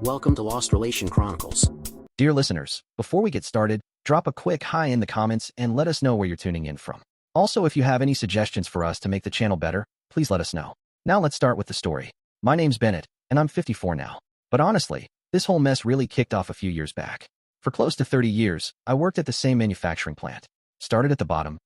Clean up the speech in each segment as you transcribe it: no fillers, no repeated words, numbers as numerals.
Welcome to Lost Relation Chronicles. Dear listeners, before we get started, drop a quick hi in the comments and let us know where you're tuning in from. Also, if you have any suggestions for us to make the channel better, please let us know. Now let's start with the story. My name's Bennett, and I'm 54 now. But honestly, this whole mess really kicked off a few years back. For close to 30 years, I worked at the same manufacturing plant. Started at the bottom,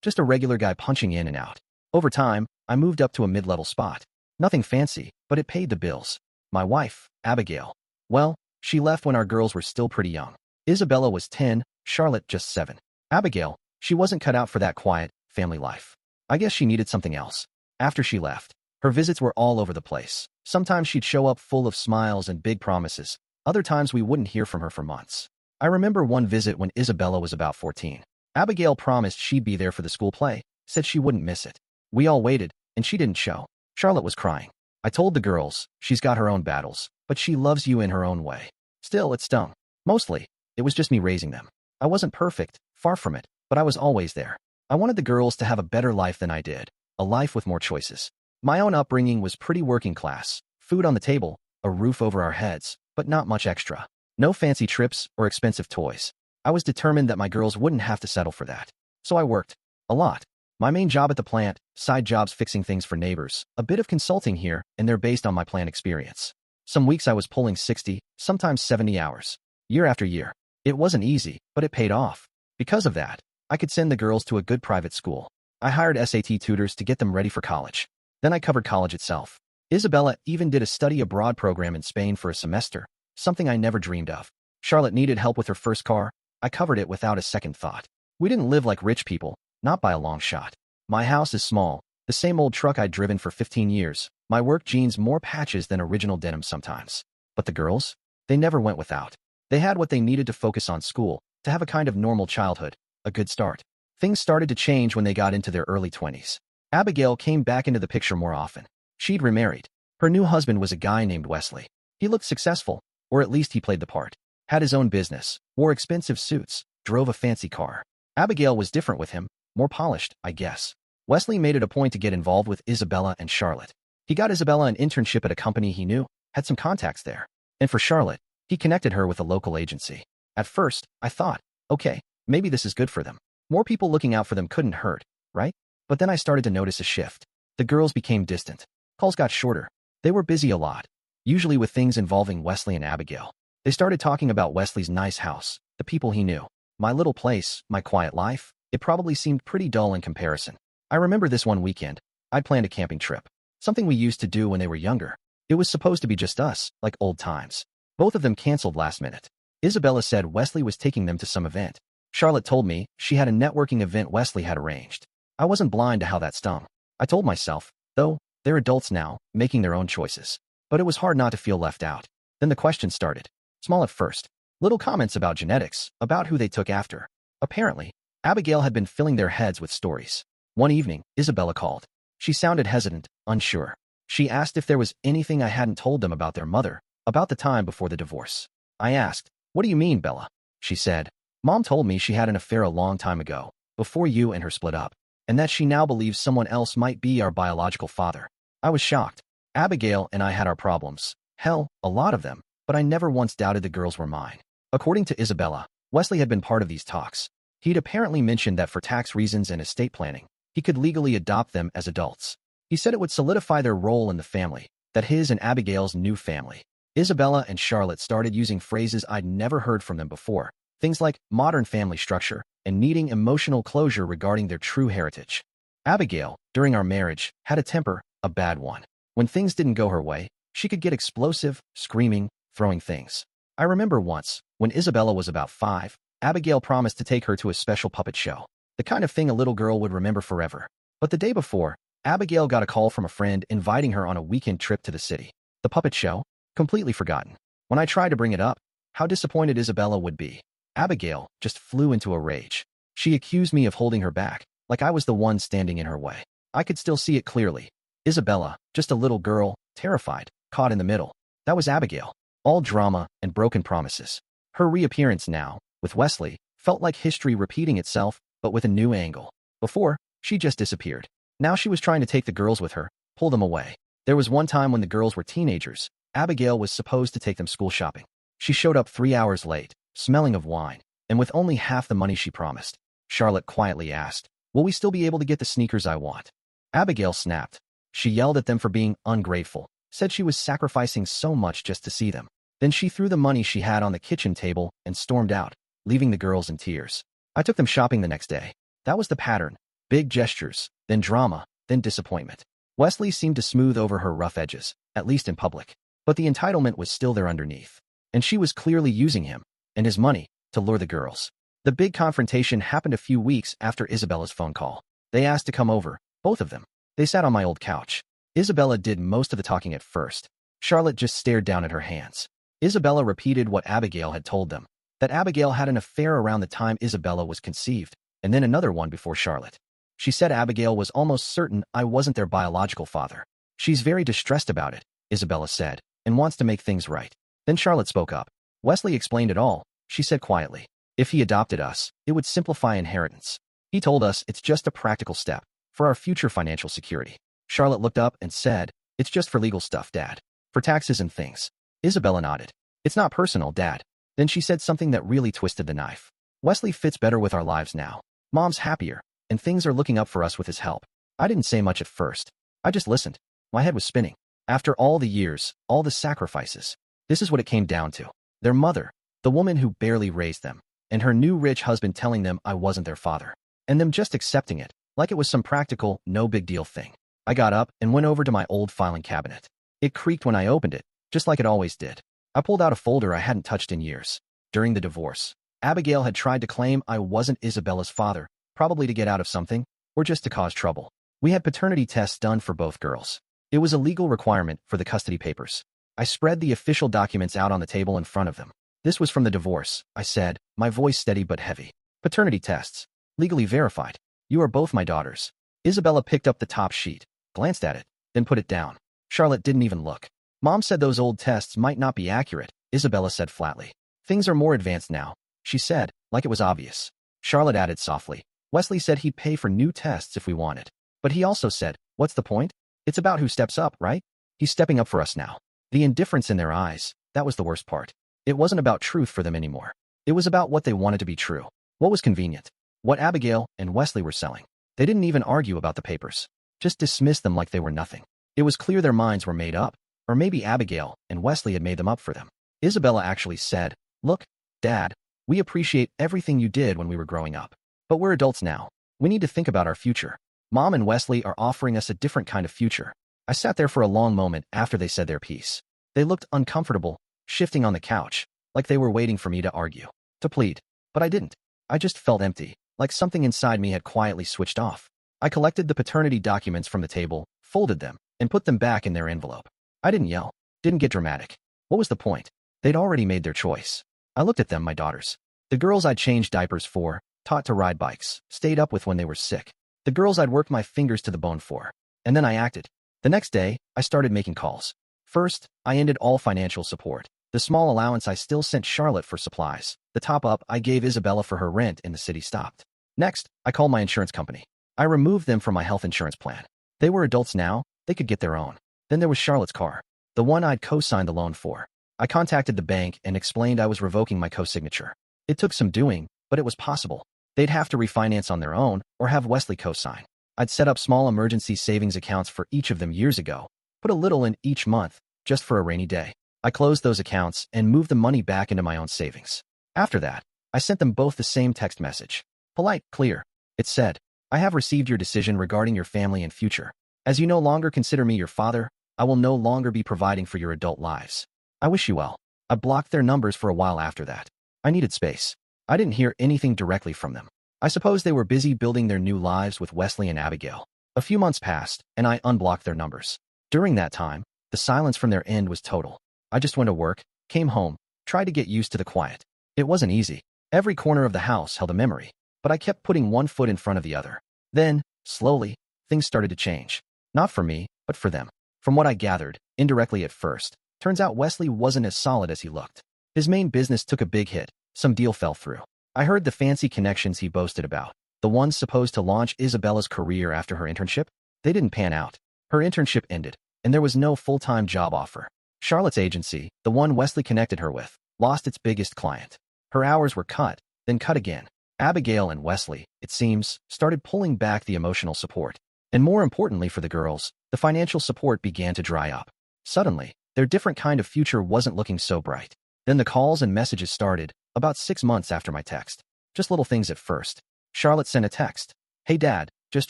just a regular guy punching in and out. Over time, I moved up to a mid-level spot. Nothing fancy, but it paid the bills. My wife, Abigail. Well, she left when our girls were still pretty young. Isabella was 10, Charlotte just 7. Abigail, she wasn't cut out for that quiet, family life. I guess she needed something else. After she left, her visits were all over the place. Sometimes she'd show up full of smiles and big promises. Other times we wouldn't hear from her for months. I remember one visit when Isabella was about 14. Abigail promised she'd be there for the school play, said she wouldn't miss it. We all waited, and she didn't show. Charlotte was crying. I told the girls, she's got her own battles, but she loves you in her own way. Still, it stung. Mostly, it was just me raising them. I wasn't perfect, far from it, but I was always there. I wanted the girls to have a better life than I did, a life with more choices. My own upbringing was pretty working class, food on the table, a roof over our heads, but not much extra. No fancy trips or expensive toys. I was determined that my girls wouldn't have to settle for that. So I worked. A lot. My main job at the plant, side jobs fixing things for neighbors, a bit of consulting here, and they're based on my plant experience. Some weeks I was pulling 60, sometimes 70 hours. Year after year. It wasn't easy, but it paid off. Because of that, I could send the girls to a good private school. I hired SAT tutors to get them ready for college. Then I covered college itself. Isabella even did a study abroad program in Spain for a semester, something I never dreamed of. Charlotte needed help with her first car. I covered it without a second thought. We didn't live like rich people. Not by a long shot. My house is small, the same old truck I'd driven for 15 years, my work jeans more patches than original denim sometimes. But the girls? They never went without. They had what they needed to focus on school, to have a kind of normal childhood, a good start. Things started to change when they got into their early 20s. Abigail came back into the picture more often. She'd remarried. Her new husband was a guy named Wesley. He looked successful, or at least he played the part. Had his own business, wore expensive suits, drove a fancy car. Abigail was different with him. More polished, I guess. Wesley made it a point to get involved with Isabella and Charlotte. He got Isabella an internship at a company he knew, had some contacts there. And for Charlotte, he connected her with a local agency. At first, I thought, okay, maybe this is good for them. More people looking out for them couldn't hurt, right? But then I started to notice a shift. The girls became distant. Calls got shorter. They were busy a lot, usually with things involving Wesley and Abigail. They started talking about Wesley's nice house, the people he knew. My little place, my quiet life. It probably seemed pretty dull in comparison. I remember this one weekend. I'd planned a camping trip. Something we used to do when they were younger. It was supposed to be just us, like old times. Both of them canceled last minute. Isabella said Wesley was taking them to some event. Charlotte told me she had a networking event Wesley had arranged. I wasn't blind to how that stung. I told myself, though, they're adults now, making their own choices. But it was hard not to feel left out. Then the questions started. Small at first. Little comments about genetics, about who they took after. Apparently, Abigail had been filling their heads with stories. One evening, Isabella called. She sounded hesitant, unsure. She asked if there was anything I hadn't told them about their mother, about the time before the divorce. I asked, "What do you mean, Bella?" She said, "Mom told me she had an affair a long time ago, before you and her split up, and that she now believes someone else might be our biological father." I was shocked. Abigail and I had our problems. Hell, a lot of them, but I never once doubted the girls were mine. According to Isabella, Wesley had been part of these talks. He'd apparently mentioned that for tax reasons and estate planning, he could legally adopt them as adults. He said it would solidify their role in the family, that his and Abigail's new family. Isabella and Charlotte started using phrases I'd never heard from them before, things like modern family structure and needing emotional closure regarding their true heritage. Abigail, during our marriage, had a temper, a bad one. When things didn't go her way, she could get explosive, screaming, throwing things. I remember once, when Isabella was about 5, Abigail promised to take her to a special puppet show, the kind of thing a little girl would remember forever. But the day before, Abigail got a call from a friend inviting her on a weekend trip to the city. The puppet show? Completely forgotten. When I tried to bring it up, how disappointed Isabella would be. Abigail just flew into a rage. She accused me of holding her back, like I was the one standing in her way. I could still see it clearly. Isabella, just a little girl, terrified, caught in the middle. That was Abigail. All drama and broken promises. Her reappearance now, with Wesley, felt like history repeating itself, but with a new angle. Before, she just disappeared. Now she was trying to take the girls with her, pull them away. There was one time when the girls were teenagers. Abigail was supposed to take them school shopping. She showed up 3 hours late, smelling of wine, and with only half the money she promised. Charlotte quietly asked, "Will we still be able to get the sneakers I want?" Abigail snapped. She yelled at them for being ungrateful, said she was sacrificing so much just to see them. Then she threw the money she had on the kitchen table and stormed out, leaving the girls in tears. I took them shopping the next day. That was the pattern. Big gestures, then drama, then disappointment. Wesley seemed to smooth over her rough edges, at least in public. But the entitlement was still there underneath. And she was clearly using him, and his money, to lure the girls. The big confrontation happened a few weeks after Isabella's phone call. They asked to come over, both of them. They sat on my old couch. Isabella did most of the talking at first. Charlotte just stared down at her hands. Isabella repeated what Abigail had told them, that Abigail had an affair around the time Isabella was conceived, and then another one before Charlotte. She said Abigail was almost certain I wasn't their biological father. She's very distressed about it, Isabella said, and wants to make things right. Then Charlotte spoke up. Wesley explained it all, she said quietly. If he adopted us, it would simplify inheritance. He told us it's just a practical step for our future financial security. Charlotte looked up and said, "It's just for legal stuff, Dad. For taxes and things." Isabella nodded. "It's not personal, Dad." Then she said something that really twisted the knife. "Wesley fits better with our lives now. Mom's happier, and things are looking up for us with his help." I didn't say much at first. I just listened. My head was spinning. After all the years, all the sacrifices, this is what it came down to. Their mother, the woman who barely raised them, and her new rich husband telling them I wasn't their father, and them just accepting it, like it was some practical, no big deal thing. I got up and went over to my old filing cabinet. It creaked when I opened it, just like it always did. I pulled out a folder I hadn't touched in years. During the divorce, Abigail had tried to claim I wasn't Isabella's father, probably to get out of something, or just to cause trouble. We had paternity tests done for both girls. It was a legal requirement for the custody papers. I spread the official documents out on the table in front of them. "This was from the divorce," I said, my voice steady but heavy. "Paternity tests. Legally verified. You are both my daughters." Isabella picked up the top sheet, glanced at it, then put it down. Charlotte didn't even look. "Mom said those old tests might not be accurate," Isabella said flatly. "Things are more advanced now," she said, like it was obvious. Charlotte added softly, "Wesley said he'd pay for new tests if we wanted. But he also said, what's the point? It's about who steps up, right? He's stepping up for us now." The indifference in their eyes, that was the worst part. It wasn't about truth for them anymore. It was about what they wanted to be true. What was convenient. What Abigail and Wesley were selling. They didn't even argue about the papers. Just dismissed them like they were nothing. It was clear their minds were made up, or maybe Abigail and Wesley had made them up for them. Isabella actually said, "Look, Dad, we appreciate everything you did when we were growing up. But we're adults now. We need to think about our future. Mom and Wesley are offering us a different kind of future." I sat there for a long moment after they said their piece. They looked uncomfortable, shifting on the couch, like they were waiting for me to argue, to plead. But I didn't. I just felt empty, like something inside me had quietly switched off. I collected the paternity documents from the table, folded them, and put them back in their envelope. I didn't yell, didn't get dramatic. What was the point? They'd already made their choice. I looked at them, my daughters. The girls I'd changed diapers for, taught to ride bikes, stayed up with when they were sick. The girls I'd worked my fingers to the bone for. And then I acted. The next day, I started making calls. First, I ended all financial support. The small allowance I still sent Charlotte for supplies, the top-up I gave Isabella for her rent in the city stopped. Next, I called my insurance company. I removed them from my health insurance plan. They were adults now, they could get their own. Then there was Charlotte's car, the one I'd co-signed the loan for. I contacted the bank and explained I was revoking my co-signature. It took some doing, but it was possible. They'd have to refinance on their own or have Wesley co-sign. I'd set up small emergency savings accounts for each of them years ago, put a little in each month, just for a rainy day. I closed those accounts and moved the money back into my own savings. After that, I sent them both the same text message. Polite, clear. It said, "I have received your decision regarding your family and future. As you no longer consider me your father, I will no longer be providing for your adult lives. I wish you well." I blocked their numbers for a while after that. I needed space. I didn't hear anything directly from them. I suppose they were busy building their new lives with Wesley and Abigail. A few months passed, and I unblocked their numbers. During that time, the silence from their end was total. I just went to work, came home, tried to get used to the quiet. It wasn't easy. Every corner of the house held a memory, but I kept putting one foot in front of the other. Then, slowly, things started to change. Not for me, but for them. From what I gathered, indirectly at first, turns out Wesley wasn't as solid as he looked. His main business took a big hit. Some deal fell through. I heard the fancy connections he boasted about, the ones supposed to launch Isabella's career after her internship. They didn't pan out. Her internship ended, and there was no full-time job offer. Charlotte's agency, the one Wesley connected her with, lost its biggest client. Her hours were cut, then cut again. Abigail and Wesley, it seems, started pulling back the emotional support. And more importantly for the girls, the financial support began to dry up. Suddenly, their different kind of future wasn't looking so bright. Then the calls and messages started, about 6 months after my text. Just little things at first. Charlotte sent a text. "Hey Dad, just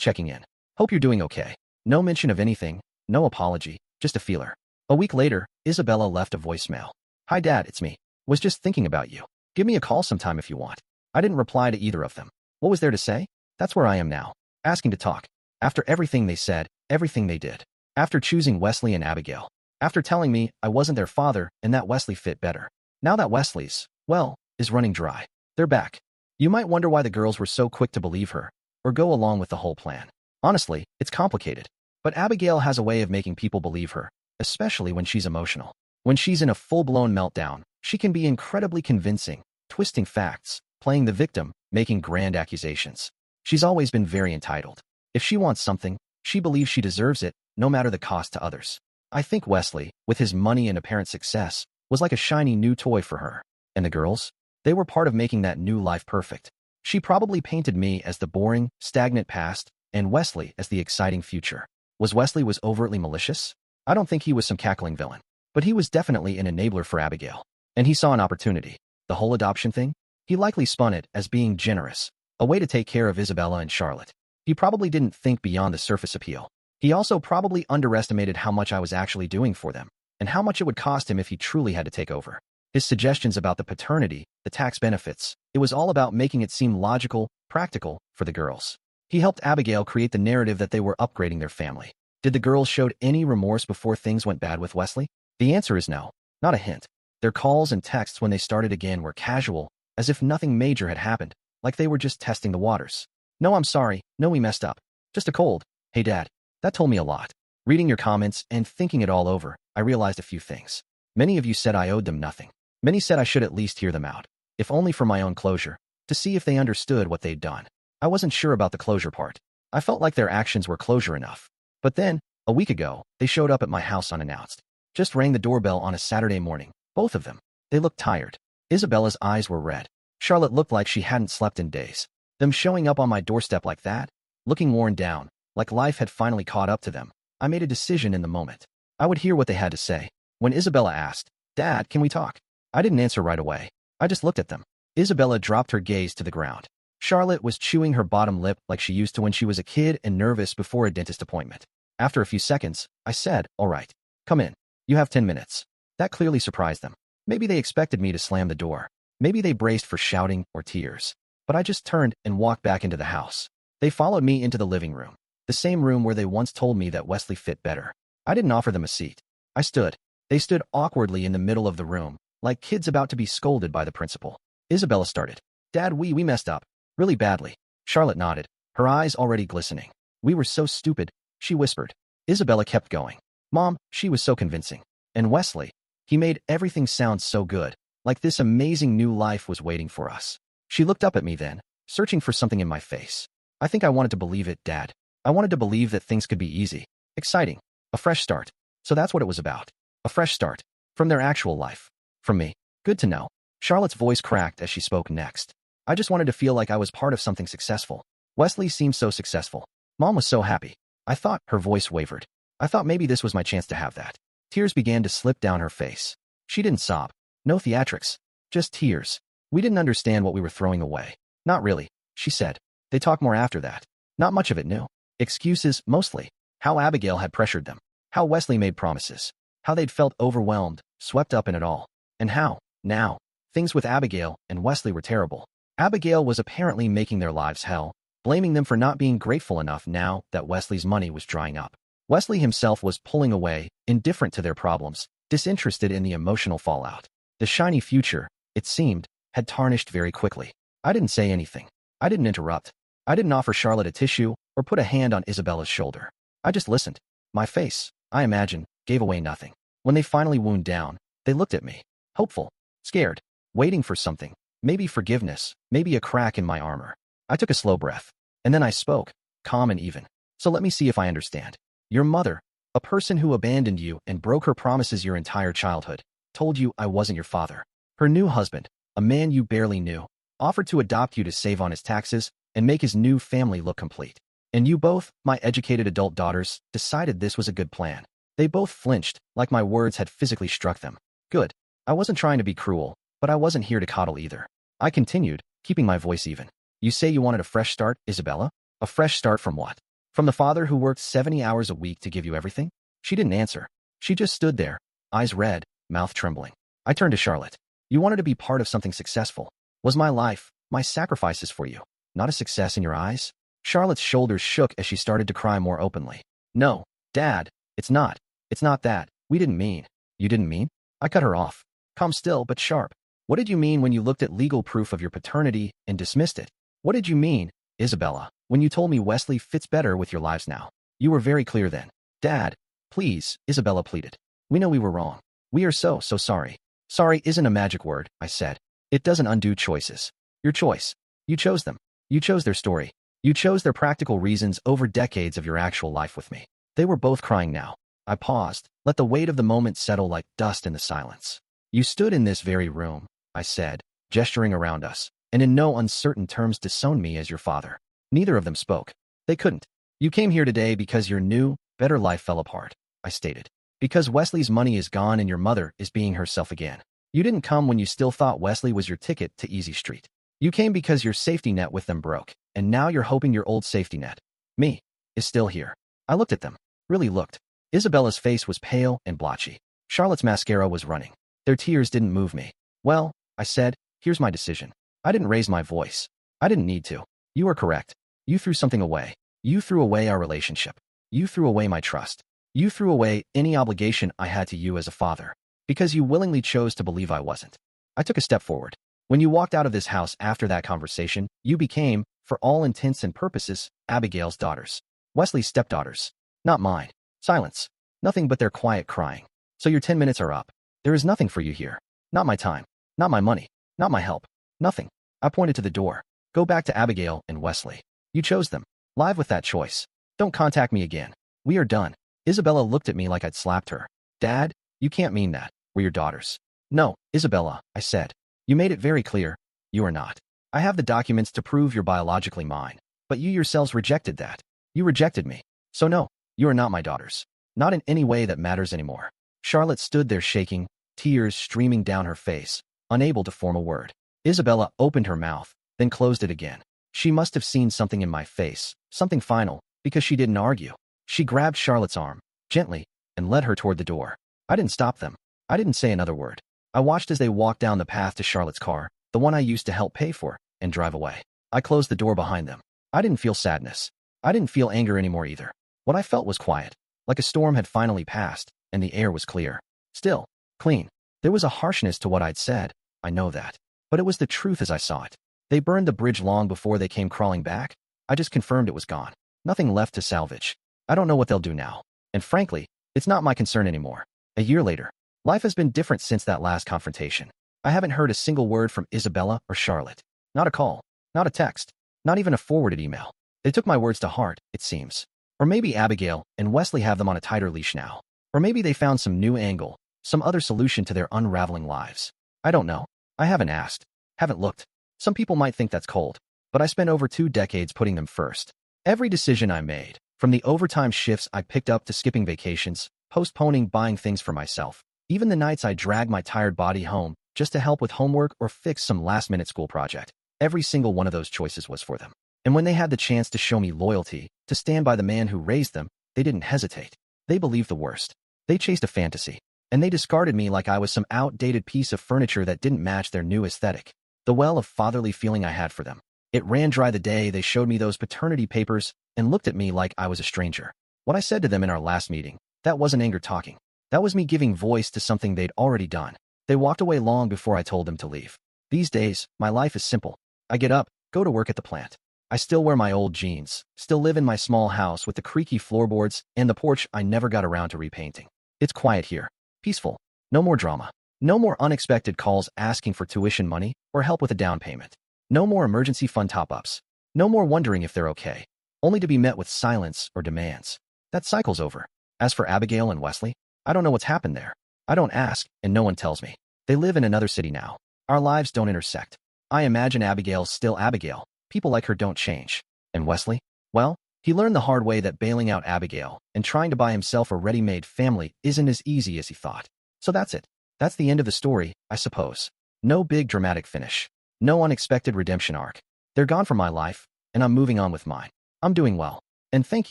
checking in. Hope you're doing okay." No mention of anything, no apology, just a feeler. A week later, Isabella left a voicemail. "Hi Dad, it's me. Was just thinking about you. Give me a call sometime if you want." I didn't reply to either of them. What was there to say? That's where I am now. Asking to talk. After everything they said, everything they did. After choosing Wesley and Abigail. After telling me I wasn't their father and that Wesley fit better. Now that Wesley's, well, is running dry. They're back. You might wonder why the girls were so quick to believe her, or go along with the whole plan. Honestly, it's complicated. But Abigail has a way of making people believe her, especially when she's emotional. When she's in a full-blown meltdown, she can be incredibly convincing, twisting facts, playing the victim, making grand accusations. She's always been very entitled. If she wants something, she believes she deserves it, no matter the cost to others. I think Wesley, with his money and apparent success, was like a shiny new toy for her. And the girls? They were part of making that new life perfect. She probably painted me as the boring, stagnant past, and Wesley as the exciting future. Wesley was overtly malicious? I don't think he was some cackling villain. But he was definitely an enabler for Abigail. And he saw an opportunity. The whole adoption thing? He likely spun it as being generous, a way to take care of Isabella and Charlotte. He probably didn't think beyond the surface appeal. He also probably underestimated how much I was actually doing for them, and how much it would cost him if he truly had to take over. His suggestions about the paternity, the tax benefits, it was all about making it seem logical, practical, for the girls. He helped Abigail create the narrative that they were upgrading their family. Did the girls show any remorse before things went bad with Wesley? The answer is no, not a hint. Their calls and texts when they started again were casual, as if nothing major had happened, like they were just testing the waters. "No, I'm sorry. No, we messed up. Just a cold. Hey Dad." That told me a lot. Reading your comments and thinking it all over, I realized a few things. Many of you said I owed them nothing. Many said I should at least hear them out, if only for my own closure, to see if they understood what they'd done. I wasn't sure about the closure part. I felt like their actions were closure enough. But then, a week ago, they showed up at my house unannounced. Just rang the doorbell on a Saturday morning, both of them. They looked tired. Isabella's eyes were red. Charlotte looked like she hadn't slept in days. Them showing up on my doorstep like that, looking worn down, like life had finally caught up to them. I made a decision in the moment. I would hear what they had to say. When Isabella asked, "Dad, can we talk?" I didn't answer right away. I just looked at them. Isabella dropped her gaze to the ground. Charlotte was chewing her bottom lip like she used to when she was a kid and nervous before a dentist appointment. After a few seconds, I said, "All right, come in. You have 10 minutes. That clearly surprised them. Maybe they expected me to slam the door. Maybe they braced for shouting or tears. But I just turned and walked back into the house. They followed me into the living room, the same room where they once told me that Wesley fit better. I didn't offer them a seat. I stood. They stood awkwardly in the middle of the room, like kids about to be scolded by the principal. Isabella started. "Dad, we messed up. Really badly." Charlotte nodded, her eyes already glistening. "We were so stupid," she whispered. Isabella kept going. "Mom, she was so convincing. And Wesley, he made everything sound so good, like this amazing new life was waiting for us." She looked up at me then, searching for something in my face. I think I wanted to believe it, Dad. I wanted to believe that things could be easy, exciting, a fresh start. So that's what it was about. A fresh start. From their actual life. From me. Good to know. Charlotte's voice cracked as she spoke next. "I just wanted to feel like I was part of something successful. Wesley seemed so successful. Mom was so happy. I thought," her voice wavered. "I thought maybe this was my chance to have that." Tears began to slip down her face. She didn't sob. No theatrics. Just tears. "We didn't understand what we were throwing away." "Not really," she said. They talked more after that. Not much of it new. Excuses, mostly. How Abigail had pressured them. How Wesley made promises. How they'd felt overwhelmed, swept up in it all. And how, now, things with Abigail and Wesley were terrible. Abigail was apparently making their lives hell, blaming them for not being grateful enough now that Wesley's money was drying up. Wesley himself was pulling away, indifferent to their problems, disinterested in the emotional fallout. The shiny future, it seemed, had tarnished very quickly. I didn't say anything. I didn't interrupt. I didn't offer Charlotte a tissue or put a hand on Isabella's shoulder. I just listened. My face, I imagine, gave away nothing. When they finally wound down, they looked at me, hopeful, scared, waiting for something, maybe forgiveness, maybe a crack in my armor. I took a slow breath, and then I spoke, calm and even. "So let me see if I understand. Your mother, A person who abandoned you and broke her promises your entire childhood, told you I wasn't your father. Her new husband, a man you barely knew, offered to adopt you to save on his taxes and make his new family look complete. And you both, my educated adult daughters, decided this was a good plan. They both flinched, like my words had physically struck them. Good. I wasn't trying to be cruel, but I wasn't here to coddle either. I continued, keeping my voice even. You say you wanted a fresh start, Isabella? A fresh start from what? From the father who worked 70 hours a week to give you everything? She didn't answer. She just stood there, eyes red, mouth trembling. I turned to Charlotte. You wanted to be part of something successful. Was my life, my sacrifices for you, not a success in your eyes? Charlotte's shoulders shook as she started to cry more openly. No, Dad, it's not. It's not that. We didn't mean. You didn't mean? I cut her off. Calm still, but sharp. What did you mean when you looked at legal proof of your paternity and dismissed it? What did you mean, Isabella, when you told me Wesley fits better with your lives now? You were very clear then. Dad, please, Isabella pleaded. We know we were wrong. We are so sorry. Sorry isn't a magic word, I said. It doesn't undo choices. Your choice. You chose them. You chose their story. You chose their practical reasons over decades of your actual life with me. They were both crying now. I paused, let the weight of the moment settle like dust in the silence. You stood in this very room, I said, gesturing around us, and in no uncertain terms disowned me as your father. Neither of them spoke. They couldn't. You came here today because your new, better life fell apart, I stated. Because Wesley's money is gone and your mother is being herself again. You didn't come when you still thought Wesley was your ticket to Easy Street. You came because your safety net with them broke, and now you're hoping your old safety net, me, is still here. I looked at them. Really looked. Isabella's face was pale and blotchy. Charlotte's mascara was running. Their tears didn't move me. Well, I said, here's my decision. I didn't raise my voice. I didn't need to. You are correct. You threw something away. You threw away our relationship. You threw away my trust. You threw away any obligation I had to you as a father, because you willingly chose to believe I wasn't. I took a step forward. When you walked out of this house after that conversation, you became, for all intents and purposes, Abigail's daughters. Wesley's stepdaughters. Not mine. Silence. Nothing but their quiet crying. So your 10 minutes are up. There is nothing for you here. Not my time. Not my money. Not my help. Nothing. I pointed to the door. Go back to Abigail and Wesley. You chose them. Live with that choice. Don't contact me again. We are done. Isabella looked at me like I'd slapped her. Dad, you can't mean that. We're your daughters. No, Isabella, I said. You made it very clear. You are not. I have the documents to prove you're biologically mine. But you yourselves rejected that. You rejected me. So no, you are not my daughters. Not in any way that matters anymore. Charlotte stood there shaking, tears streaming down her face, unable to form a word. Isabella opened her mouth, then closed it again. She must have seen something in my face, something final, because she didn't argue. She grabbed Charlotte's arm, gently, and led her toward the door. I didn't stop them. I didn't say another word. I watched as they walked down the path to Charlotte's car, the one I used to help pay for, and drive away. I closed the door behind them. I didn't feel sadness. I didn't feel anger anymore either. What I felt was quiet, like a storm had finally passed, and the air was clear. Still, clean. There was a harshness to what I'd said, I know that. But it was the truth as I saw it. They burned the bridge long before they came crawling back. I just confirmed it was gone. Nothing left to salvage. I don't know what they'll do now. And frankly, it's not my concern anymore. A year later, life has been different since that last confrontation. I haven't heard a single word from Isabella or Charlotte. Not a call. Not a text. Not even a forwarded email. They took my words to heart, it seems. Or maybe Abigail and Wesley have them on a tighter leash now. Or maybe they found some new angle, some other solution to their unraveling lives. I don't know. I haven't asked. Haven't looked. Some people might think that's cold, but I spent over 2 decades putting them first. Every decision I made, from the overtime shifts I picked up to skipping vacations, postponing buying things for myself, even the nights I dragged my tired body home just to help with homework or fix some last-minute school project, every single one of those choices was for them. And when they had the chance to show me loyalty, to stand by the man who raised them, they didn't hesitate. They believed the worst. They chased a fantasy. And they discarded me like I was some outdated piece of furniture that didn't match their new aesthetic. The well of fatherly feeling I had for them. It ran dry the day they showed me those paternity papers and looked at me like I was a stranger. What I said to them in our last meeting, that wasn't anger talking. That was me giving voice to something they'd already done. They walked away long before I told them to leave. These days, my life is simple. I get up, go to work at the plant. I still wear my old jeans, still live in my small house with the creaky floorboards and the porch I never got around to repainting. It's quiet here. Peaceful. No more drama. No more unexpected calls asking for tuition money or help with a down payment. No more emergency fund top-ups. No more wondering if they're okay, only to be met with silence or demands. That cycle's over. As for Abigail and Wesley, I don't know what's happened there. I don't ask, and no one tells me. They live in another city now. Our lives don't intersect. I imagine Abigail's still Abigail. People like her don't change. And Wesley? Well, he learned the hard way that bailing out Abigail and trying to buy himself a ready-made family isn't as easy as he thought. So that's it. That's the end of the story, I suppose. No big dramatic finish. No unexpected redemption arc. They're gone from my life, and I'm moving on with mine. I'm doing well. And thank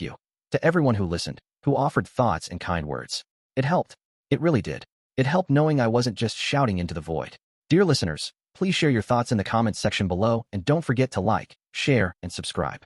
you to everyone who listened, who offered thoughts and kind words. It helped. It really did. It helped knowing I wasn't just shouting into the void. Dear listeners, please share your thoughts in the comments section below and don't forget to like, share, and subscribe.